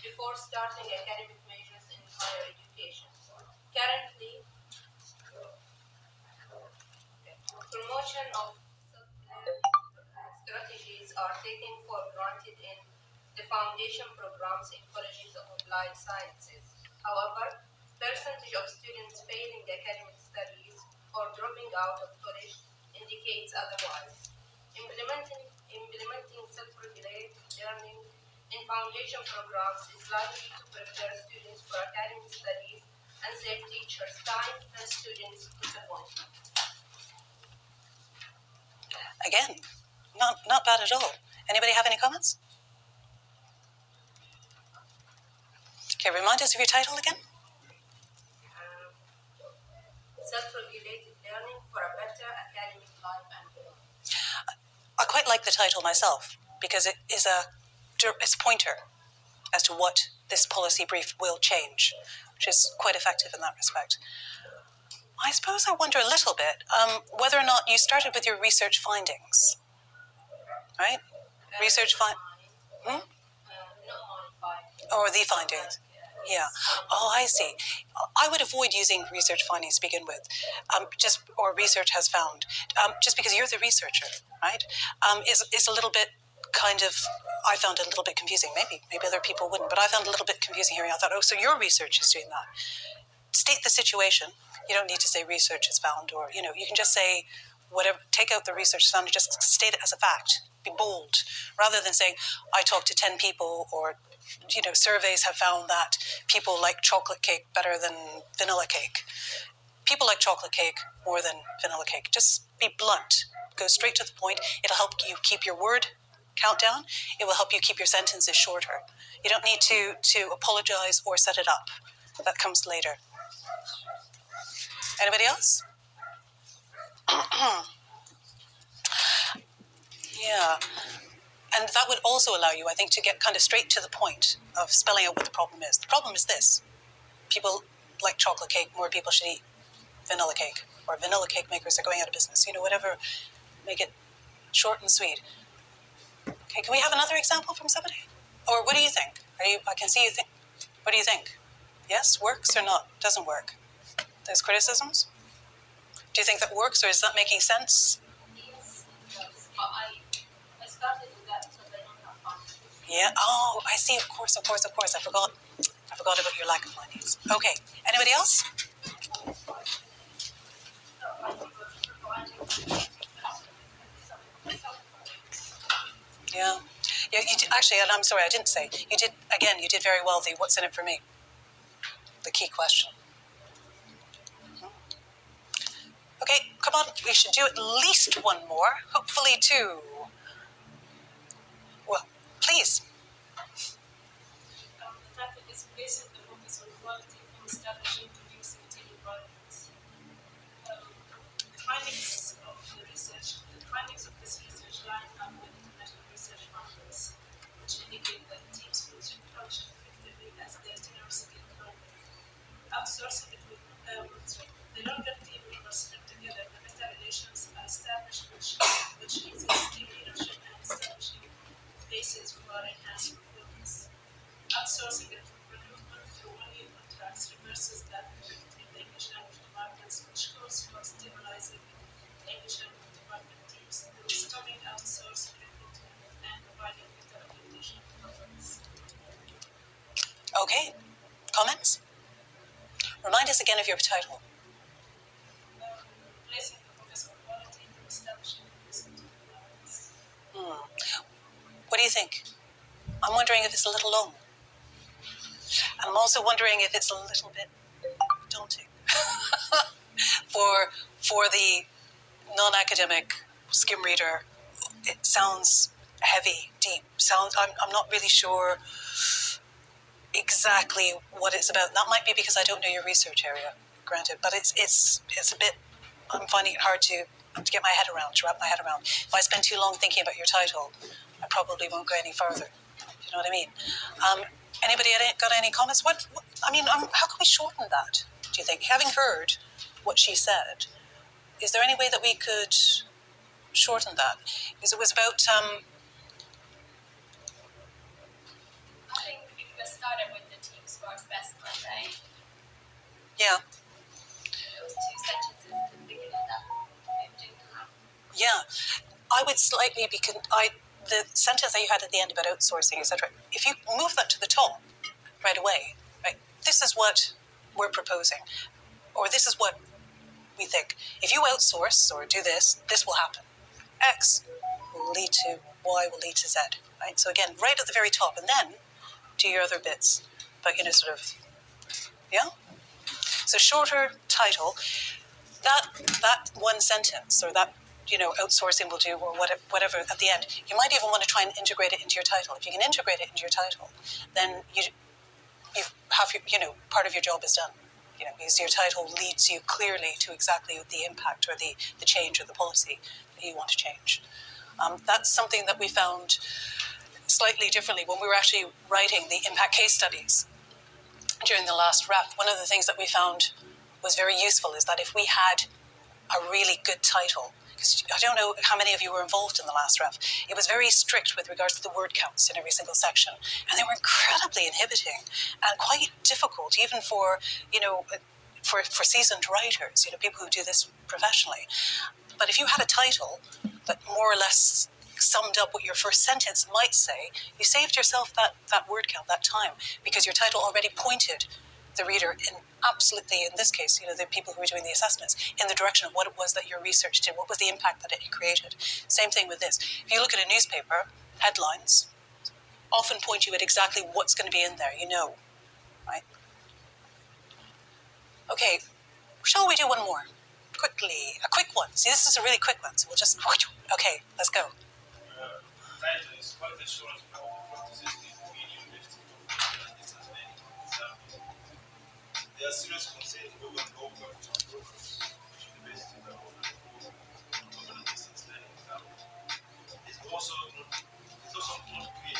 before starting academic measures in higher education. Currently, promotion of self-learning strategies are taken for granted in the foundation programs in colleges of applied sciences. However, percentage of students failing academic studies or dropping out of college indicates otherwise. Implementing self-regulated learning in foundation programs is likely to prepare students for academic studies and save teachers time and students disappointment. Again, not bad at all. Anybody have any comments? Okay, remind us of your title again. Self-regulated learning for a better academic life and beyond. I quite like the title myself because it's a pointer as to what this policy brief will change, which is quite effective in that respect. I suppose I wonder a little bit whether or not you started with your research findings, right? Research findings. Or the findings. Yeah. Oh, I see. I would avoid using research findings to begin with, or research has found, just because you're the researcher, right? It's a little bit I found it a little bit confusing. Maybe other people wouldn't, but I found it a little bit confusing hearing. I thought, oh, so your research is doing that. State the situation. You don't need to say research is found, or, you can just say whatever, take out the research found and just state it as a fact. Be bold, rather than saying, I talked to 10 people, or, surveys have found that people like chocolate cake better than vanilla cake. People like chocolate cake more than vanilla cake. Just be blunt. Go straight to the point. It'll help you keep your word count down. It will help you keep your sentences shorter. You don't need to apologize or set it up. That comes later. Anybody else? Yeah. And that would also allow you, I think, to get kind of straight to the point of spelling out what the problem is. The problem is this. People like chocolate cake. More people should eat vanilla cake. Or vanilla cake makers are going out of business. Whatever. Make it short and sweet. Okay, can we have another example from somebody? Or what do you think? I can see you think. What do you think? Yes, works or not? Doesn't work. There's criticisms? Do you think that works, or is that making sense? Yes, it does. I started with that so they don't have fun. Yeah. Oh, I see. Of course. I forgot about your lack of findings. Okay. Anybody else? Yeah. Yeah. You did, actually, and I'm sorry, I didn't say. You did very well. The what's in it for me? The key question. Okay, come on. We should do at least one more. Hopefully two. Well, please. The method is placing the focus on quality and establishing conducive team environments. The findings of this research line up with international research findings, which indicate that teams function effectively as their team's skill development. Outsourcing it with the longer team members live together, the better relations are established, which leads to team leadership and establishing basis for enhanced performance. Outsourcing it recruitment through one-year contracts reverses that effect in the English language departments, which calls for stabilizing English language department teams through stopping outsourced recruitment and providing better orientation programs. Okay. Comments? Remind us again of your title. Placing the focus on quality and establishing conducive team environments. What do you think? I'm wondering if it's a little long. And I'm also wondering if it's a little bit daunting for the non-academic skim reader. It sounds heavy, deep. I'm not really sure exactly what it's about. That might be because I don't know your research area, granted, but it's a bit. I'm finding it hard to get my head around, to wrap my head around. If I spend too long thinking about your title, I probably won't go any further. You know what I mean? Anybody got any comments? How can we shorten that, do you think? Having heard what she said, is there any way that we could shorten that? Because it was about... I think we could have started with the teams work best Monday. Yeah. It was 2 sentences at the beginning that it didn't have. Yeah. I would slightly... the sentence that you had at the end about outsourcing, etc., if you move that to the top right away, right, this is what we're proposing, or this is what we think. If you outsource or do this, this will happen. X will lead to Y will lead to Z, right? So again, right at the very top, and then do your other bits. But, yeah? So shorter title, that one sentence or that outsourcing will do, or whatever at the end. You might even want to try and integrate it into your title. If you can integrate it into your title, then you have your, part of your job is done. Because your title leads you clearly to exactly the impact or the change or the policy that you want to change. That's something that we found slightly differently when we were actually writing the impact case studies during the last REF. One of the things that we found was very useful is that if we had a really good title, because I don't know how many of you were involved in the last REF, it was very strict with regards to the word counts in every single section, and they were incredibly inhibiting and quite difficult, even for for seasoned writers, people who do this professionally. But if you had a title that more or less summed up what your first sentence might say, you saved yourself that word count, that time, because your title already pointed the reader in absolutely, in this case, the people who were doing the assessments, in the direction of what it was that your research did, what was the impact that it created. Same thing with this. If you look at a newspaper, headlines often point you at exactly what's going to be in there, right? Okay, shall we do one more? Quickly, a quick one. See, this is a really quick one, so we'll just, okay, let's go. Title is quality assurance for medium lifting. There are serious concerns over the overwork of programs which universities are offering over the distance learning exam. It's also not clear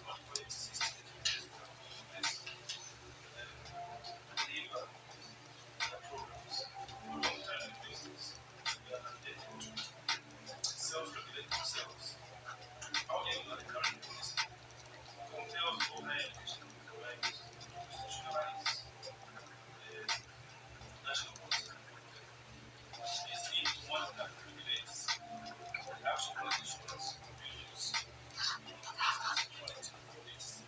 what quality system universities are being deliver their programs for long-term universities that are mandated to self-regulate themselves. How do you look at the current policy? Compels all higher education providers to institutionalize national policy. Is it one that regulates the actual quality assurance provisions of business quality audits?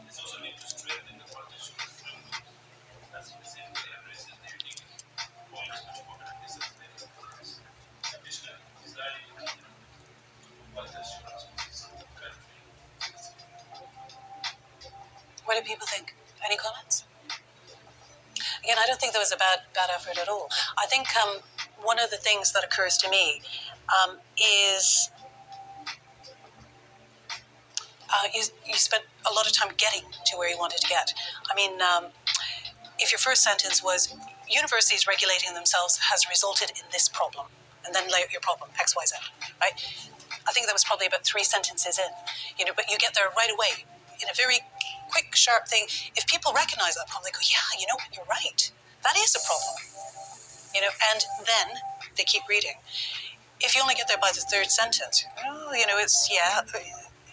It's also need to strengthen the quality assurance framework that specifically addresses the unique points which open distance learning programs. Additionally, designing quality assurance policy country specific. What do people think? Any comments? Again, I don't think there was a bad effort at all. I think one of the things that occurs to me is you spent a lot of time getting to where you wanted to get. I mean, if your first sentence was, universities regulating themselves has resulted in this problem, and then lay out your problem, X, Y, Z, right? I think that was probably about 3 sentences in, but you get there right away in a very quick, sharp thing. If people recognize that problem, they go, yeah, you're right. That is a problem, and then they keep reading. If you only get there by the 3rd sentence, it's,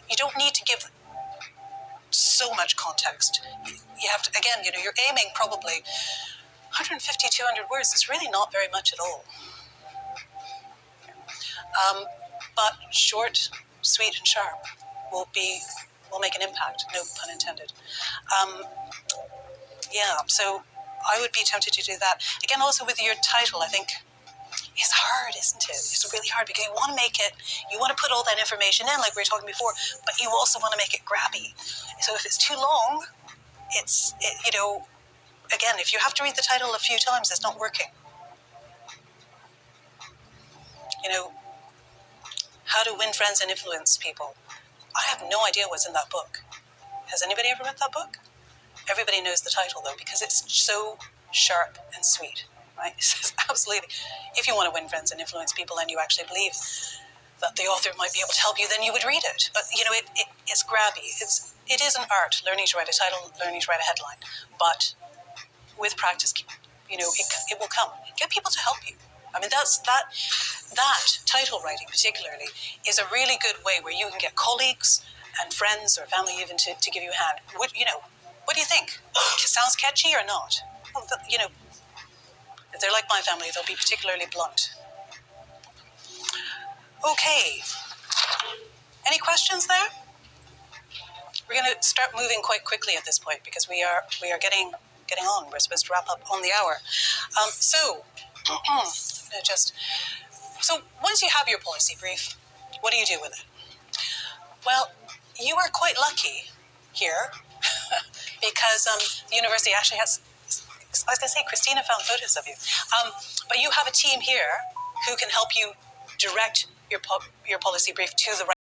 you don't need to give so much context. You have to, again, you're aiming probably 150, 200 words. It's really not very much at all. But short, sweet, and sharp will make an impact. No pun intended. So I would be tempted to do that. Again, also with your title, I think it's hard, isn't it? It's really hard because you want to put all that information in, like we were talking before, but you also want to make it grabby. So if it's too long, again, if you have to read the title a few times, it's not working. How to win friends and influence people. I have no idea what's in that book. Has anybody ever read that book? Everybody knows the title, though, because it's so sharp and sweet, right? Absolutely. If you want to win friends and influence people and you actually believe that the author might be able to help you, then you would read it. But, it's grabby. It is an art, learning to write a title, learning to write a headline. But with practice, it will come. Get people to help you. I mean, that title writing particularly is a really good way where you can get colleagues and friends or family even to give you a hand. What do you think? Sounds catchy or not? Well, if they're like my family, they'll be particularly blunt. Okay. Any questions there? We're going to start moving quite quickly at this point because we are getting on. We're supposed to wrap up on the hour. So once you have your policy brief, what do you do with it? Well, you are quite lucky here because the university actually has I was going to say, Christina found photos of you. But you have a team here who can help you direct your policy brief to the right